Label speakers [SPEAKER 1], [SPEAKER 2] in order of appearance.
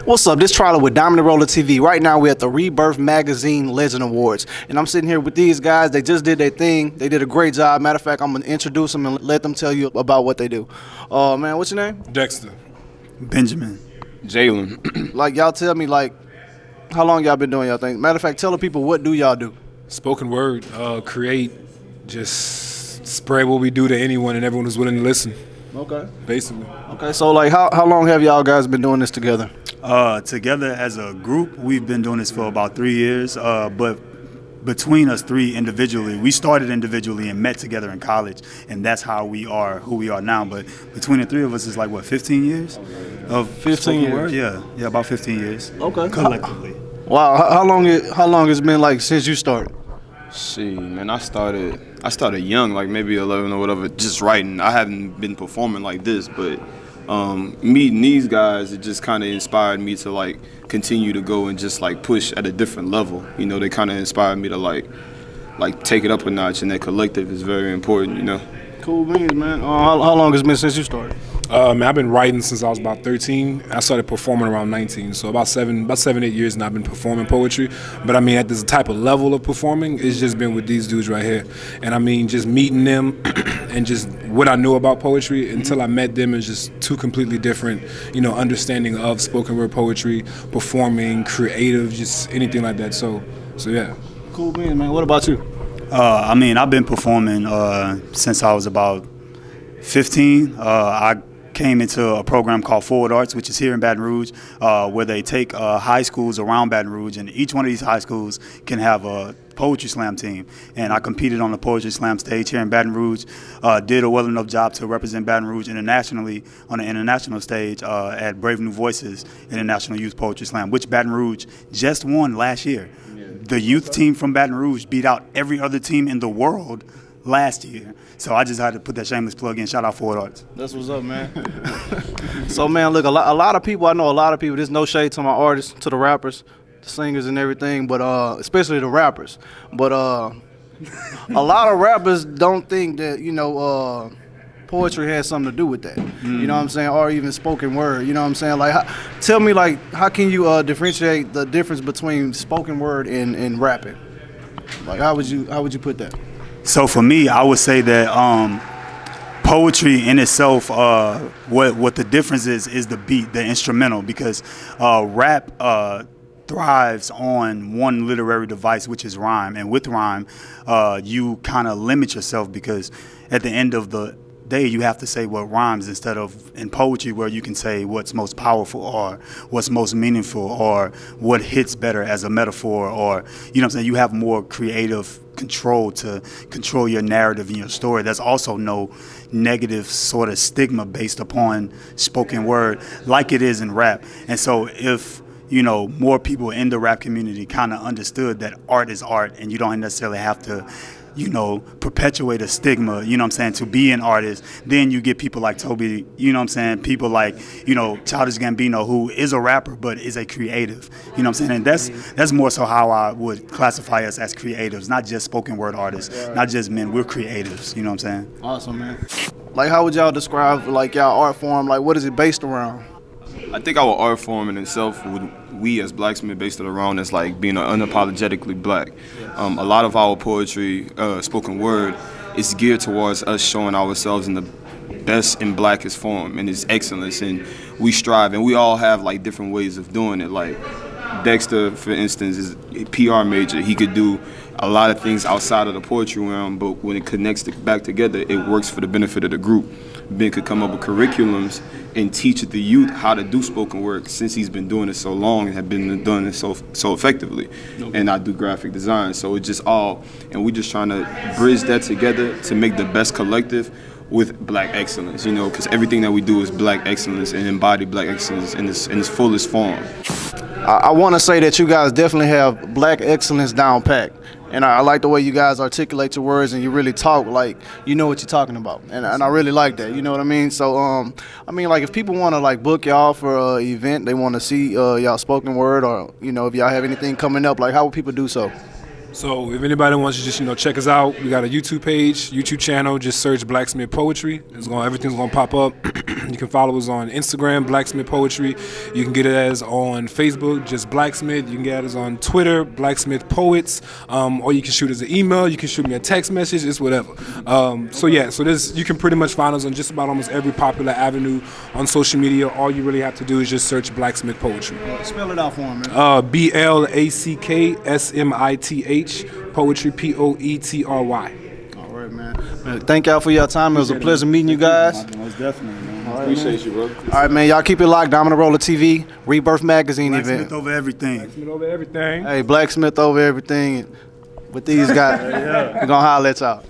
[SPEAKER 1] What's up? This Tryler with Diamond Roller TV. Right now we're at the Rebirth Magazine Legend Awards. And I'm sitting here with these guys. They just did their thing. They did a great job. Matter of fact, I'm going to introduce them and let them tell you about what they do. Man, what's your name?
[SPEAKER 2] Dexter.
[SPEAKER 3] Benjamin.
[SPEAKER 4] Jalen.
[SPEAKER 1] Like, y'all tell me, like, how long y'all been doing y'all thing? Matter of fact, tell the people, what do y'all do?
[SPEAKER 2] Spoken word, create, just spread what we do to anyone and everyone who's willing to listen.
[SPEAKER 1] Okay.
[SPEAKER 2] Basically.
[SPEAKER 1] Okay, so like how long have y'all guys been doing this together?
[SPEAKER 3] Together as a group, we've been doing this for about 3 years. But between us three individually, we started individually and met together in college, and that's how we are who we are now. But between the three of us, it's like what, 15 years? Of
[SPEAKER 1] 15 years?
[SPEAKER 3] Yeah, about 15 years.
[SPEAKER 1] Okay.
[SPEAKER 3] Collectively.
[SPEAKER 1] Wow. How long it's been like since you started?
[SPEAKER 4] See, man, I started young, like maybe 11 or whatever, just writing. I haven't been performing like this, but meeting these guys, it just kind of inspired me to like continue to go and just like push at a different level. You know, they kind of inspired me to like take it up a notch, and that collective is very important, you know.
[SPEAKER 1] Cool beans, man. How long has it been since you started?
[SPEAKER 2] Man, I've been writing since I was about 13. I started performing around 19, so about 8 years now I've been performing poetry. But I mean, at this type of level of performing, it's just been with these dudes right here. And I mean, just meeting them and just what I knew about poetry until I met them is just two completely different, you know, understanding of spoken word poetry, performing, creative, just anything like that. So yeah.
[SPEAKER 1] Cool beans, man. What about you?
[SPEAKER 3] I mean, I've been performing since I was about 15. I came into a program called Forward Arts, which is here in Baton Rouge, where they take high schools around Baton Rouge, and each one of these high schools can have a poetry slam team. And I competed on the poetry slam stage here in Baton Rouge, did a well enough job to represent Baton Rouge internationally on the international stage at Brave New Voices International Youth Poetry Slam, which Baton Rouge just won last year. The youth team from Baton Rouge beat out every other team in the world last year. So I just had to put that shameless plug in. Shout out Forward Arts.
[SPEAKER 1] That's what's up, man. So, man, look, a lot of people, I know a lot of people, there's no shade to my artists, to the rappers, the singers and everything, but especially the rappers. But a lot of rappers don't think that, you know, poetry has something to do with that. You know what I'm saying? Or even spoken word. You know what I'm saying? Like, tell me, like, how can you differentiate the difference between spoken word and rapping? Like, how would you put that?
[SPEAKER 3] So for me, I would say that poetry in itself, what the difference is the beat, the instrumental, because rap thrives on one literary device, which is rhyme. And with rhyme, you kind of limit yourself, because at the end of the day, you have to say what rhymes, instead of in poetry where you can say what's most powerful or what's most meaningful or what hits better as a metaphor, or, you know what I'm saying, you have more creative control to control your narrative and your story. There's also no negative sort of stigma based upon spoken word like it is in rap. And so if, you know, more people in the rap community kind of understood that art is art, and you don't necessarily have to, you know, perpetuate a stigma, you know what I'm saying, to be an artist, then you get people like Toby, you know what I'm saying, people like, you know, Childish Gambino, who is a rapper but is a creative, you know what I'm saying, and that's more so how I would classify us as creatives, not just spoken word artists, not just men, we're creatives, you know what I'm saying.
[SPEAKER 1] Awesome, man. Like, how would y'all describe, like, y'all art form? Like, what is it based around?
[SPEAKER 4] I think our art form in itself, we as BlackSmith based it around as like being unapologetically black. A lot of our poetry, spoken word, is geared towards us showing ourselves in the best and blackest form and its excellence, and we strive, and we all have like different ways of doing it. Like Dexter, for instance, is a PR major. He could do a lot of things outside of the poetry realm, but when it connects back together, it works for the benefit of the group. Ben could come up with curriculums and teach the youth how to do spoken word, since he's been doing it so long and have been doing it so effectively. And I do graphic design, so it's just all, and we're just trying to bridge that together to make the best collective with black excellence, you know, because everything that we do is black excellence and embody black excellence in its fullest form.
[SPEAKER 1] I want to say that you guys definitely have black excellence down pat. And I like the way you guys articulate your words, and you really talk like you know what you're talking about. And I really like that, you know what I mean? So, I mean, like, if people want to, like, book y'all for an event, they want to see y'all spoken word, or, you know, if y'all have anything coming up, like, how would people do so?
[SPEAKER 2] So if anybody wants to just, you know, check us out, we got a YouTube page, YouTube channel, just search BlackSmith Poetry. Everything's gonna pop up. You can follow us on Instagram, BlackSmith Poetry. You can get us on Facebook, just BlackSmith. You can get us on Twitter, BlackSmith Poets. Or you can shoot us an email. You can shoot me a text message. It's whatever. So you can pretty much find us on just about almost every popular avenue on social media. All you really have to do is just search BlackSmith Poetry.
[SPEAKER 1] Spell it out for him, man.
[SPEAKER 2] BlackSmith Poetry, Poetry.
[SPEAKER 1] All right, man. Thank y'all for your time. It was a pleasure meeting you guys.
[SPEAKER 3] Most definitely, man.
[SPEAKER 4] Appreciate you, bro.
[SPEAKER 1] All right, man. Y'all keep it locked. Diamond Roller TV, Rebirth Magazine event.
[SPEAKER 3] BlackSmith over everything.
[SPEAKER 2] BlackSmith over everything.
[SPEAKER 1] Hey, BlackSmith over everything. With these guys, we're gonna holler at y'all.